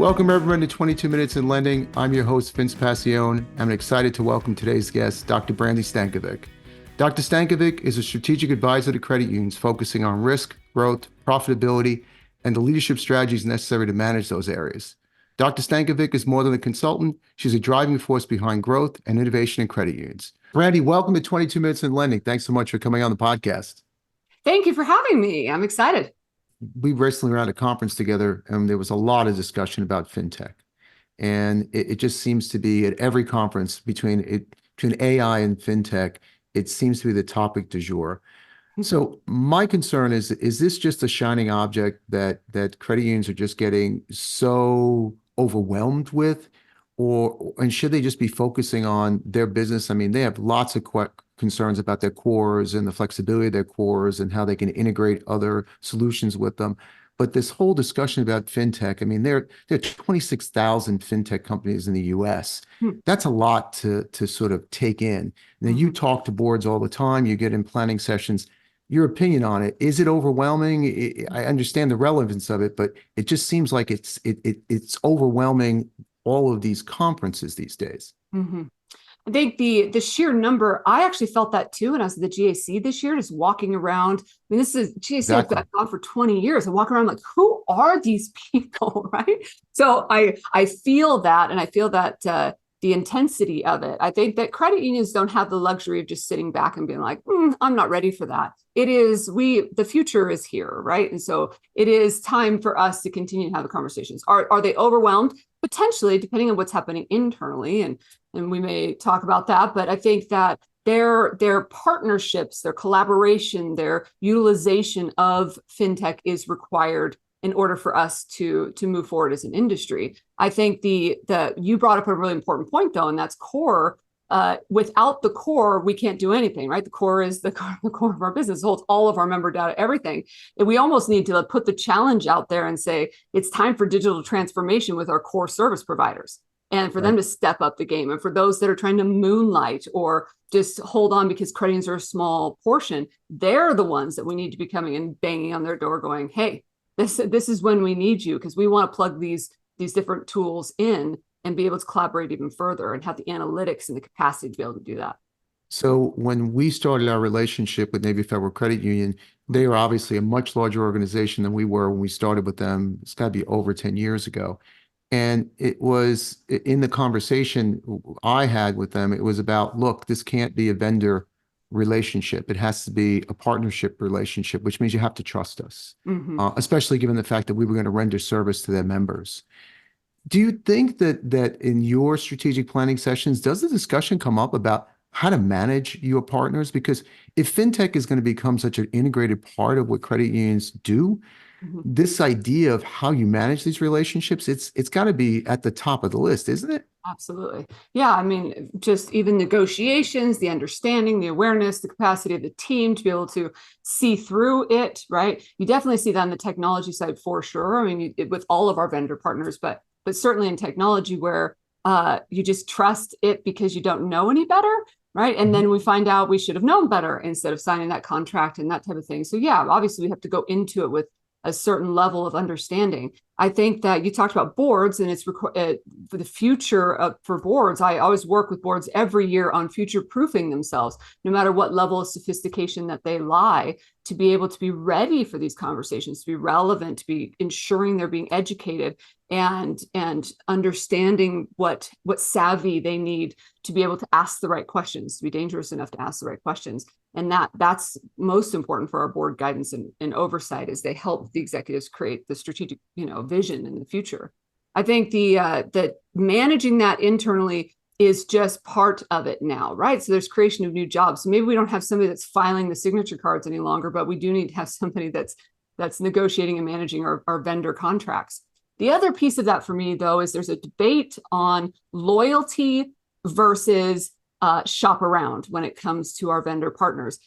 Welcome everyone to 22 Minutes in Lending. I'm your host, Vince Passione. I'm excited to welcome today's guest, Dr. Brandi Stankovic. Dr. Stankovic is a strategic advisor to credit unions focusing on risk, growth, profitability, and the leadership strategies necessary to manage those areas. Dr. Stankovic is more than a consultant. She's a driving force behind growth and innovation in credit unions. Brandi, welcome to 22 Minutes in Lending. Thanks so much for coming on the podcast. Thank you for having me. I'm excited. We recently were at a conference together and there was a lot of discussion about fintech. And it just seems to be at every conference between AI and fintech, it seems to be the topic du jour. So my concern is this just a shining object that credit unions are just getting so overwhelmed with? And should they just be focusing on their business? I mean, they have lots of concerns about their cores and the flexibility of their cores and how they can integrate other solutions with them. But this whole discussion about fintech, I mean, there are 26,000 fintech companies in the US. That's a lot to sort of take in. Now, you talk to boards all the time, you get in planning sessions. Your opinion on it, is it overwhelming? I understand the relevance of it, but it just seems like it's overwhelming all of these conferences these days. Mm-hmm. I think the sheer number, I actually felt that too when I was at the GAC this year, just walking around. I mean, this is GAC, exactly. I've gone for 20 years. I walk around like, who are these people, right? So I feel that, and I feel that the intensity of it. I think that credit unions don't have the luxury of just sitting back and being like, I'm not ready for that. It is, the future is here, right? And so it is time for us to continue to have the conversations. Are they overwhelmed? Potentially, depending on what's happening internally, and we may talk about that, but I think that their partnerships, their collaboration, their utilization of fintech is required in order for us to move forward as an industry. I think you brought up a really important point though, and that's core. Without the core, we can't do anything, right? The core is the core of our business. It holds all of our member data, everything. And we almost need to put the challenge out there and say, it's time for digital transformation with our core service providers, and for them to step up the game. And for those that are trying to moonlight or just hold on because credit unions are a small portion, they're the ones that we need to be coming and banging on their door going, hey, this is when we need you, because we want to plug these different tools in and be able to collaborate even further and have the analytics and the capacity to be able to do that. So when we started our relationship with Navy Federal Credit Union, they are obviously a much larger organization than we were when we started with them. It's got to be over 10 years ago. And it was in the conversation I had with them, it was about, look, this can't be a vendor relationship. It has to be a partnership relationship, which means you have to trust us, especially given the fact that we were going to render service to their members. Do you think that in your strategic planning sessions, does the discussion come up about how to manage your partners? Because if fintech is going to become such an integrated part of what credit unions do, this idea of how you manage these relationships, it's got to be at the top of the list, isn't it? Absolutely. Yeah. I mean, just even negotiations, the understanding, the awareness, the capacity of the team to be able to see through it, right? You definitely see that on the technology side for sure. I mean, with all of our vendor partners, but certainly in technology where you just trust it because you don't know any better, right? And then we find out we should have known better instead of signing that contract and that type of thing. So yeah, obviously we have to go into it with a certain level of understanding. I think that you talked about boards, and it's for the future for boards. I always work with boards every year on future proofing themselves, no matter what level of sophistication that they lie, to be able to be ready for these conversations, to be relevant, to be ensuring they're being educated and understanding what savvy they need to be able to ask the right questions, to be dangerous enough to ask the right questions. And that's most important for our board guidance and oversight, as they help the executives create the strategic, vision in the future. I think that managing that internally is just part of it now, right? So there's creation of new jobs. So maybe we don't have somebody that's filing the signature cards any longer, but we do need to have somebody that's negotiating and managing our vendor contracts. The other piece of that for me, though, is there's a debate on loyalty versus shop around when it comes to our vendor partners.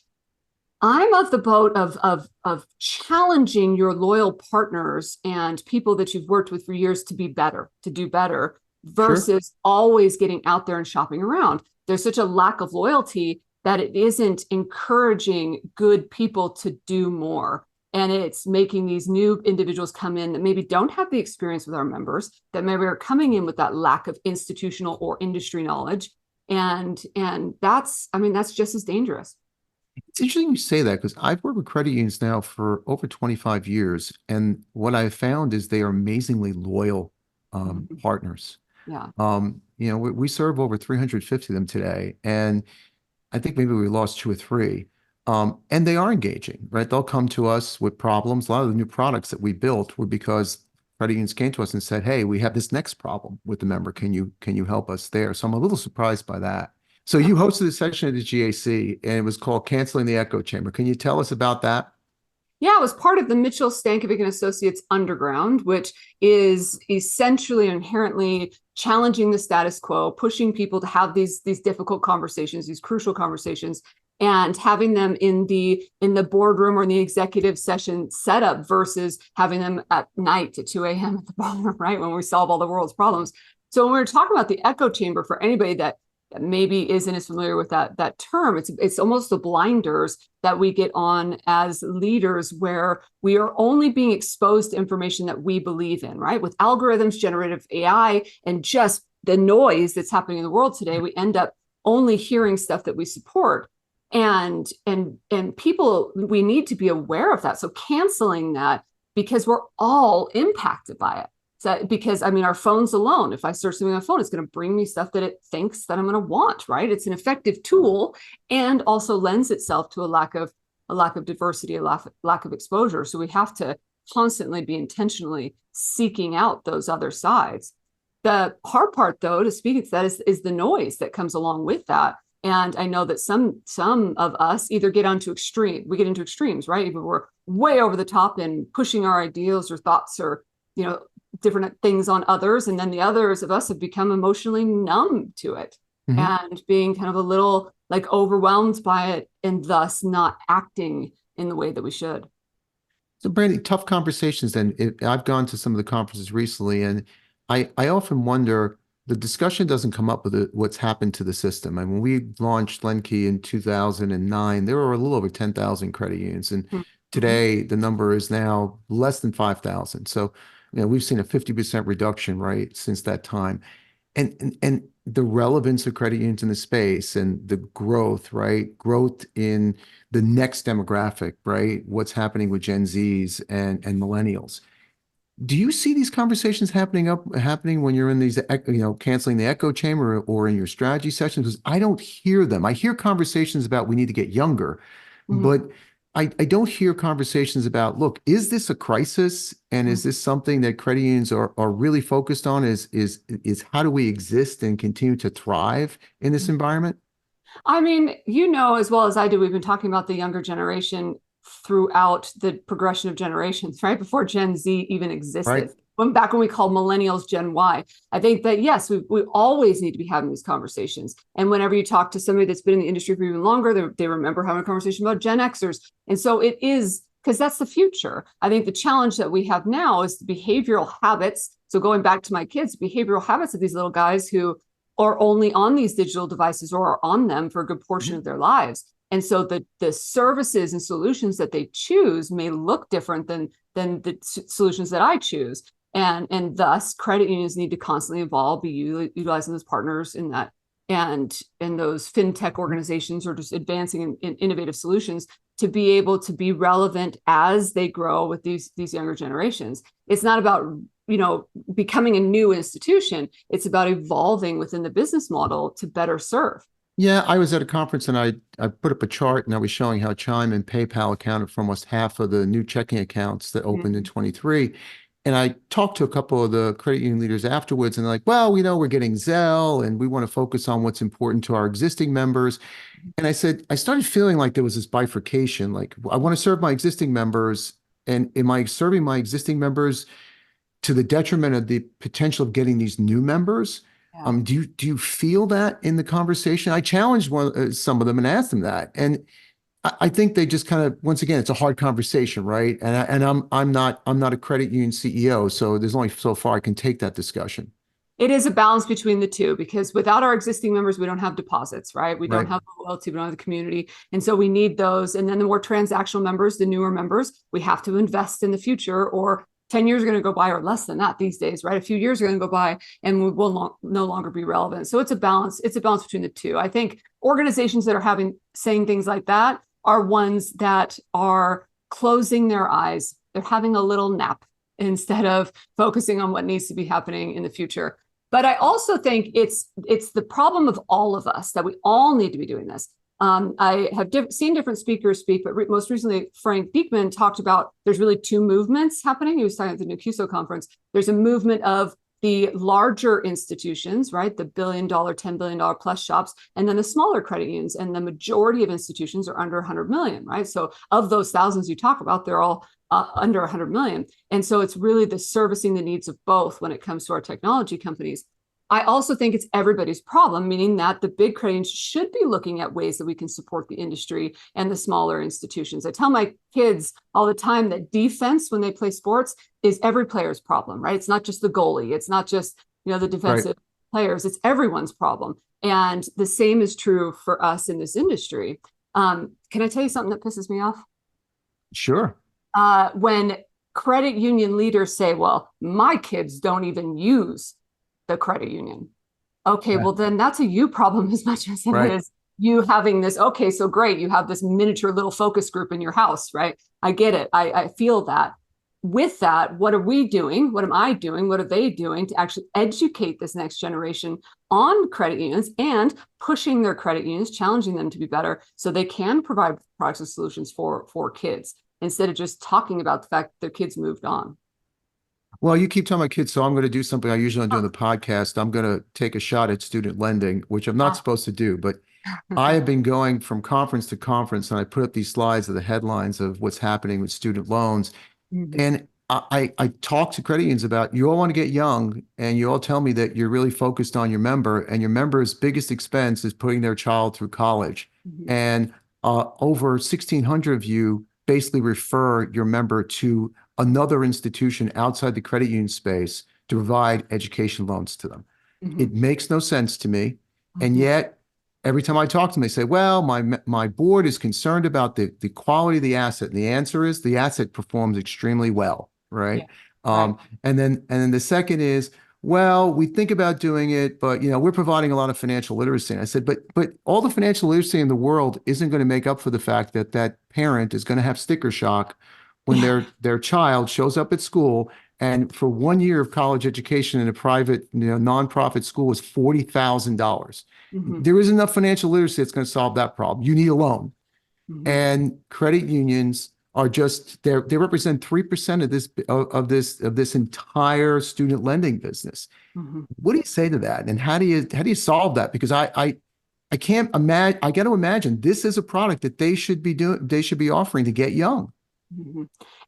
I'm of the boat of challenging your loyal partners and people that you've worked with for years to be better, to do better, versus always getting out there and shopping around. There's such a lack of loyalty that it isn't encouraging good people to do more. And it's making these new individuals come in that maybe don't have the experience with our members, that maybe are coming in with that lack of institutional or industry knowledge. And that's, I mean, that's just as dangerous. It's interesting you say that because I've worked with credit unions now for over 25 years. And what I've found is they are amazingly loyal Mhm. partners. Yeah. We serve over 350 of them today. And I think maybe we lost two or three. And they are engaging, right? They'll come to us with problems. A lot of the new products that we built were because credit unions came to us and said, "Hey, we have this next problem with the member. Can you help us there?" So I'm a little surprised by that. So you hosted a session at the GAC, and it was called "Canceling the Echo Chamber." Can you tell us about that? Yeah, it was part of the Mitchell Stankovic and Associates Underground, which is essentially inherently challenging the status quo, pushing people to have these difficult conversations, these crucial conversations, and having them in the boardroom or in the executive session setup versus having them at night at 2 a.m. at the bar, right? When we solve all the world's problems. So when we're talking about the echo chamber, for anybody that maybe isn't as familiar with that term, it's almost the blinders that we get on as leaders, where we are only being exposed to information that we believe in, right? With algorithms, generative AI, and just the noise that's happening in the world today, we end up only hearing stuff that we support. And people, we need to be aware of that. So canceling that, because we're all impacted by it. So, because I mean, our phones alone, if I search something on my phone, it's going to bring me stuff that it thinks that I'm going to want, right? It's an effective tool, and also lends itself to a lack of diversity, lack of exposure. So we have to constantly be intentionally seeking out those other sides. The hard part, though, to speak to that, is the noise that comes along with that. And I know that some of us either get into extremes, right? Either we're way over the top in pushing our ideals or thoughts or, you know, different things on others, and then the others of us have become emotionally numb to it, Mhm. and being kind of a little like overwhelmed by it, and thus not acting in the way that we should. So, Brandi, tough conversations then. I've gone to some of the conferences recently, and I often wonder, the discussion doesn't come up with what's happened to the system. And when we launched Lenke in 2009, there were a little over 10,000 credit unions. And Mm-hmm. today, the number is now less than 5,000. So, we've seen a 50% reduction, right, since that time. And the relevance of credit unions in the space and the growth, right? Growth in the next demographic, right? What's happening with Gen Zs and millennials. Do you see these conversations happening when you're in these, canceling the echo chamber or in your strategy sessions? Because I don't hear them. I hear conversations about we need to get younger, Mm-hmm. but I don't hear conversations about, look, is this a crisis? And is this something that credit unions are really focused on? Is how do we exist and continue to thrive in this environment? I mean, you know, as well as I do, we've been talking about the younger generation throughout the progression of generations, right? Before Gen Z even Right? existed. Back when we called millennials Gen Y. I think that, yes, we always need to be having these conversations. And whenever you talk to somebody that's been in the industry for even longer, they remember having a conversation about Gen Xers. And so it is, because that's the future. I think the challenge that we have now is the behavioral habits. So going back to my kids, behavioral habits of these little guys who are only on these digital devices or are on them for a good portion of their lives. And so the services and solutions that they choose may look different than the solutions that I choose. And thus credit unions need to constantly evolve, be utilizing those partners in that, and those fintech organizations are just advancing in innovative solutions to be able to be relevant as they grow with these younger generations. It's not about, you know, becoming a new institution. It's about evolving within the business model to better serve. Yeah, I was at a conference and I put up a chart and I was showing how Chime and PayPal accounted for almost half of the new checking accounts that opened in Mm-hmm. 23. And I talked to a couple of the credit union leaders afterwards, and they're like, well, we're getting Zelle and we want to focus on what's important to our existing members. And I said, I started feeling like there was this bifurcation. Like, I want to serve my existing members. And am I serving my existing members to the detriment of the potential of getting these new members? Yeah. Do you feel that in the conversation? I challenged some of them and asked them that, and I think they just kind of, once again, it's a hard conversation, right? And I'm not a credit union CEO, so there's only so far I can take that discussion. It is a balance between the two, because without our existing members, we don't have deposits, right? We don't Right. have the loyalty, we don't have the community. And so we need those. And then the more transactional members, the newer members, we have to invest in the future, or 10 years are going to go by, or less than that these days, right? A few years are going to go by and we will no longer be relevant. So it's a balance. It's a balance between the two. I think organizations that are saying things like that are ones that are closing their eyes. They're having a little nap instead of focusing on what needs to be happening in the future. But I also think it's the problem of all of us, that we all need to be doing this. I have seen different speakers speak, but most recently, Frank Beekman talked about there's really two movements happening. He was talking at the NUCUSO conference. There's a movement of the larger institutions, right? The $1 billion, $10 billion plus shops, and then the smaller credit unions. And the majority of institutions are under 100 million, right? So of those thousands you talk about, they're all under 100 million. And so it's really the servicing the needs of both when it comes to our technology companies. I also think it's everybody's problem, meaning that the big credit unions should be looking at ways that we can support the industry and the smaller institutions. I tell my kids all the time that defense when they play sports is every player's problem, right? It's not just the goalie. It's not just, the defensive players. It's everyone's problem. And the same is true for us in this industry. Can I tell you something that pisses me off? Sure. When credit union leaders say, well, my kids don't even use the credit union. Okay, well, then that's a you problem as much as it is you having this. Okay, so great. You have this miniature little focus group in your house, right? I get it. I feel that. With that, what are we doing? What am I doing? What are they doing to actually educate this next generation on credit unions and pushing their credit unions, challenging them to be better so they can provide products and solutions for kids, instead of just talking about the fact that their kids moved on? Well, you keep talking about kids, so I'm going to do something I usually don't do on the podcast. I'm going to take a shot at student lending, which I'm not supposed to do, but I have been going from conference to conference, and I put up these slides of the headlines of what's happening with student loans. And I talk to credit unions about, you all want to get young, and you all tell me that you're really focused on your member, and your member's biggest expense is putting their child through college. And over 1,600 of you basically refer your member to another institution outside the credit union space to provide education loans to them. It makes no sense to me. And yet, every time I talk to them, they say, well, my board is concerned about the quality of the asset. And the answer is the asset performs extremely well, right? And then the second is, well, we think about doing it, but we're providing a lot of financial literacy. And I said, but all the financial literacy in the world isn't going to make up for the fact that that parent is going to have sticker shock when their child shows up at school, and for 1 year of college education in a private, nonprofit school is $40,000. There is enough financial literacy that's going to solve that problem. You need a loan. And credit unions are just they represent 3% of this entire student lending business. What do you say to that? And how do you solve that? Because I can't imagine. I got to imagine this is a product that they should be offering to get young.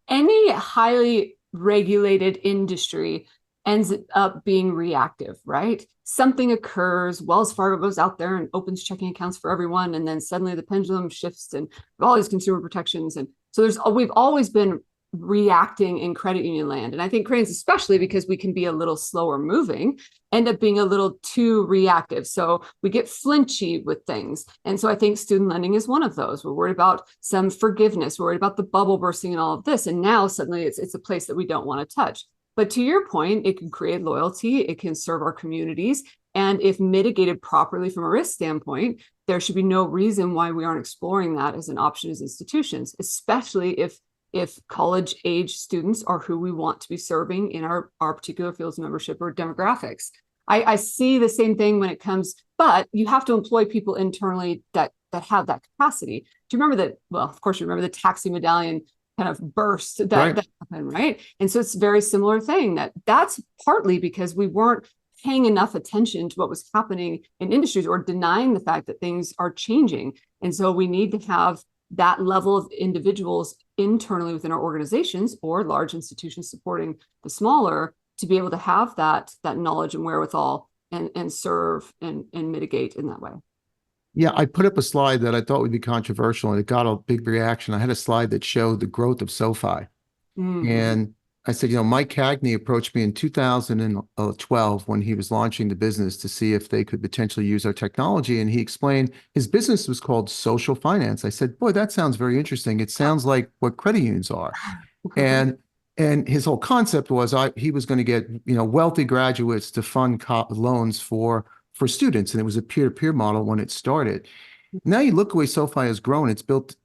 Any highly regulated industry ends up being reactive, right? Something occurs, Wells Fargo goes out there and opens checking accounts for everyone, and then suddenly the pendulum shifts and all these consumer protections. And so we've always been reacting in credit union land. And I think credit unions, especially because we can be a little slower moving, end up being a little too reactive. So we get flinchy with things. And so I think student lending is one of those. We're worried about some forgiveness. We're worried about the bubble bursting and all of this. And now suddenly it's a place that we don't want to touch. But to your point, it can create loyalty. It can serve our communities. And if mitigated properly from a risk standpoint, there should be no reason why we aren't exploring that as an option as institutions, especially if college age students are who we want to be serving in our particular fields of membership or demographics. I see the same thing when it comes, but you have to employ people internally that have that capacity. Do you remember that? Well, of course, you remember the taxi medallion kind of burst that happened, right? And so it's a very similar thing. That's partly because we weren't paying enough attention to what was happening in industries, or denying the fact that things are changing. And so we need to have that level of individuals internally within our organizations or large institutions supporting the smaller to be able to have that knowledge and wherewithal and serve and mitigate in that way. Yeah, I put up a slide that I thought would be controversial, and it got a big reaction. I had a slide that showed the growth of SoFi. And I said, Mike Cagney approached me in 2012 when he was launching the business to see if they could potentially use our technology. And he explained his business was called social finance. I said, boy, that sounds very interesting. It sounds like what credit unions are. And and his whole concept was he was going to get wealthy graduates to fund loans for students, and it was a peer-to-peer model when it started. Now you look the way SoFi has grown. It built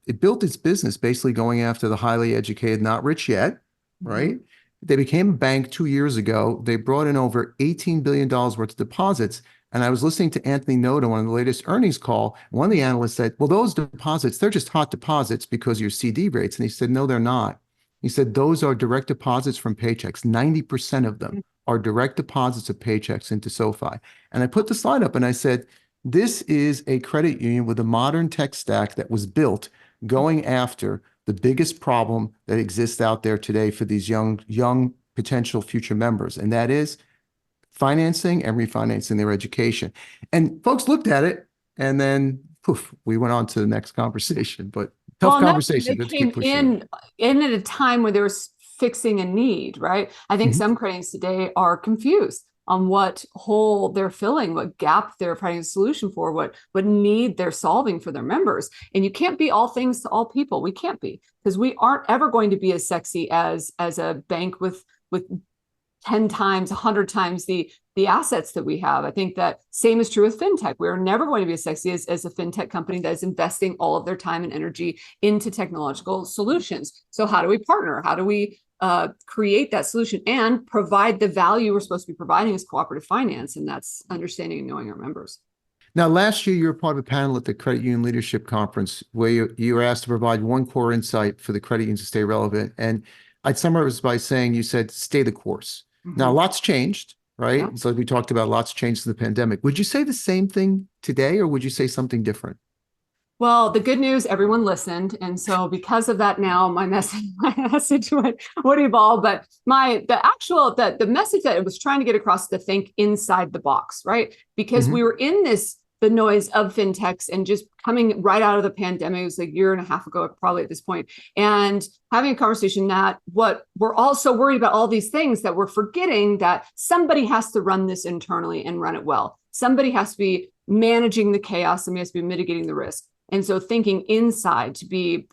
its business basically going after the highly educated, not rich yet, right? They became a bank 2 years ago. They brought in over $18 billion worth of deposits. And I was listening to Anthony Noto on the latest earnings call. One of the analysts said, well, those deposits, they're just hot deposits because of your CD rates. And he said, no, they're not. He said, those are direct deposits from paychecks. 90% of them are direct deposits of paychecks into SoFi. And I put the slide up and I said, this is a credit union with a modern tech stack that was built going after the biggest problem that exists out there today for these young potential future members. And that is financing and refinancing their education. And folks looked at it and then poof, we went on to the next conversation, but tough conversation. They came in at a time where they were fixing a need, right? I think some credit unions today are confused on what hole they're filling, what gap they're finding a solution for, what need they're solving for their members. And you can't be all things to all people. We can't be, because we aren't ever going to be as sexy as a bank with 10 times, 100 times the assets that we have. I think that same is true with fintech. We're never going to be as sexy as a fintech company that is investing all of their time and energy into technological solutions. So how do we partner? How do we create that solution and provide the value we're supposed to be providing as cooperative finance? And that's understanding and knowing our members. Now, last year, you were part of a panel at the Credit Union Leadership Conference where you were asked to provide one core insight for the credit unions to stay relevant. And I'd summarize by saying you said, stay the course. Now, lots changed, right? Yeah. So we talked about lots changed in the pandemic. Would you say the same thing today, or would you say something different? Well, the good news, everyone listened. And so because of that, now my message would evolve. But the message that it was trying to get across, to think inside the box, right? Because we were in the noise of fintechs and just coming right out of the pandemic. It was like a year and a half ago, probably at this point, and having a conversation that we're all so worried about all these things that we're forgetting that somebody has to run this internally and run it well. Somebody has to be managing the chaos. Somebody has to be mitigating the risk. And so thinking inside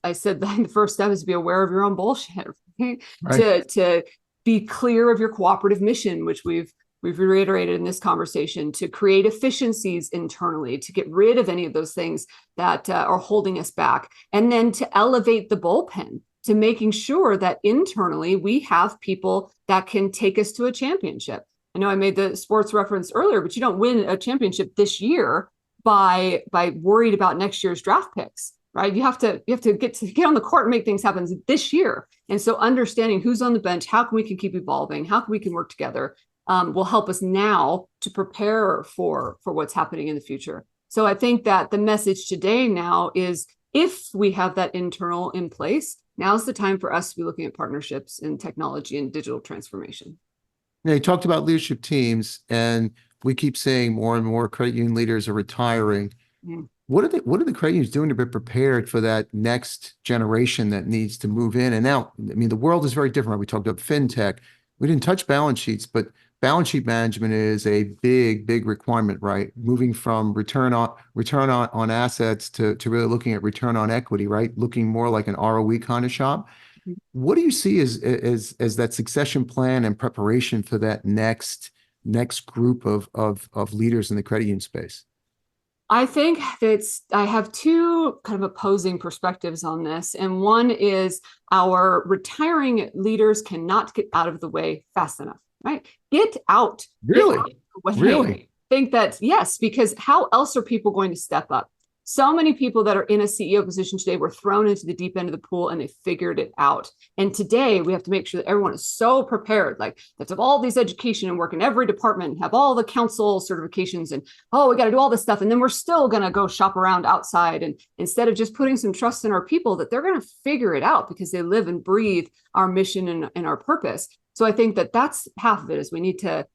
I said the first step is to be aware of your own bullshit, right? To be clear of your cooperative mission, which we've reiterated in this conversation, to create efficiencies internally, to get rid of any of those things that are holding us back, and then to elevate the bullpen, to making sure that internally we have people that can take us to a championship. I know I made the sports reference earlier, but you don't win a championship this year by worried about next year's draft picks, right? You have to get on the court and make things happen this year. And so understanding who's on the bench, how can we keep evolving, how can we work together, will help us now to prepare for what's happening in the future. So I think that the message today now is, if we have that internal in place, now's the time for us to be looking at partnerships in technology and digital transformation. Now, you talked about leadership teams, and we keep saying more and more credit union leaders are retiring. What are the credit unions doing to be prepared for that next generation that needs to move in? And now, I mean, the world is very different. We talked about fintech. We didn't touch balance sheets, but balance sheet management is a big requirement, right? Moving from return on assets to really looking at return on equity, right? Looking more like an ROE kind of shop. What do you see as that succession plan and preparation for that next group of leaders in the credit union space? I think I have two kind of opposing perspectives on this. And one is, our retiring leaders cannot get out of the way fast enough, right? Get out. Really? Get out. Really? Think that, yes, because how else are people going to step up? So many people that are in a CEO position today were thrown into the deep end of the pool and they figured it out. And today we have to make sure that everyone is so prepared, like that, have all these education and work in every department and have all the council certifications and, we got to do all this stuff. And then we're still going to go shop around outside. And instead of just putting some trust in our people, that they're going to figure it out because they live and breathe our mission and our purpose. So I think that that's half of it, is we need to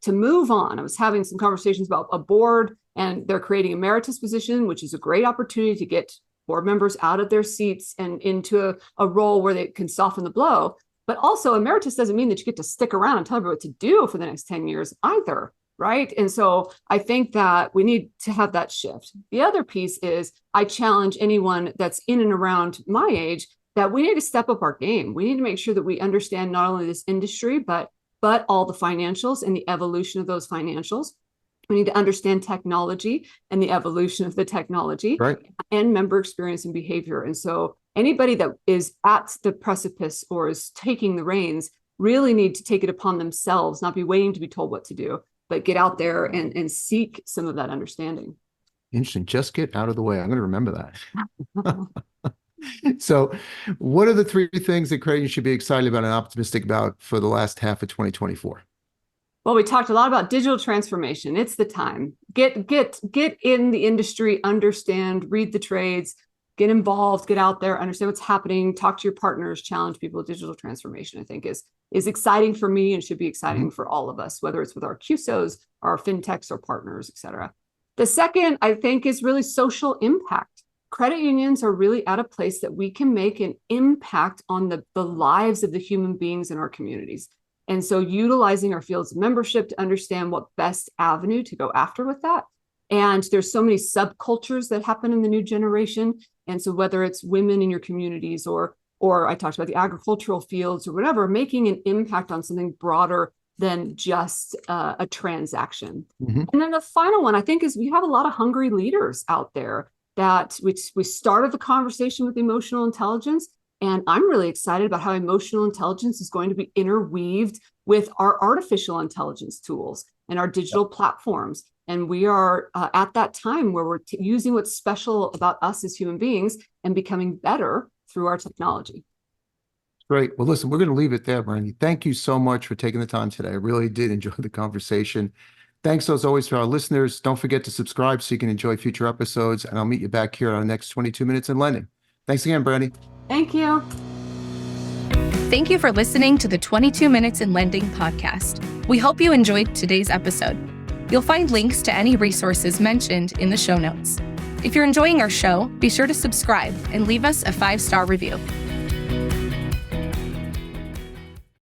move on. I was having some conversations about a board, and they're creating emeritus position, which is a great opportunity to get board members out of their seats and into a role where they can soften the blow. But also, emeritus doesn't mean that you get to stick around and tell everyone what to do for the next 10 years either, right? And so I think that we need to have that shift. The other piece is I challenge anyone that's in and around my age that we need to step up our game. We need to make sure that we understand not only this industry, but all the financials and the evolution of those financials. We need to understand technology and the evolution of the technology, Right. and member experience and behavior. And so anybody that is at the precipice or is taking the reins really need to take it upon themselves, not be waiting to be told what to do, but get out there and seek some of that understanding. Interesting. Just get out of the way. I'm going to remember that. So what are the 3 things that Creighton should be excited about and optimistic about for the last half of 2024? Well, we talked a lot about digital transformation. It's the time. Get in the industry, understand, read the trades, get involved, get out there, understand what's happening, talk to your partners, challenge people. Digital transformation, I think, is exciting for me and should be exciting for all of us, whether it's with our QSOs, our fintechs, or partners, et cetera. The second, I think, is really social impact. Credit unions are really at a place that we can make an impact on the lives of the human beings in our communities. And so utilizing our fields of membership to understand what best avenue to go after with that. And there's so many subcultures that happen in the new generation. And so whether it's women in your communities or I talked about the agricultural fields or whatever, making an impact on something broader than just a transaction. And then the final one, I think, is we have a lot of hungry leaders out there that we started the conversation with emotional intelligence. And I'm really excited about how emotional intelligence is going to be interweaved with our artificial intelligence tools and our digital platforms. And we are at that time where we're using what's special about us as human beings and becoming better through our technology. Great. Well, listen, we're going to leave it there, Brandi. Thank you so much for taking the time today. I really did enjoy the conversation. Thanks, as always, for our listeners. Don't forget to subscribe so you can enjoy future episodes, and I'll meet you back here on our next 22 Minutes in Lending. Thanks again, Brandi. Thank you. Thank you for listening to the 22 Minutes in Lending podcast. We hope you enjoyed today's episode. You'll find links to any resources mentioned in the show notes. If you're enjoying our show, be sure to subscribe and leave us a 5-star review.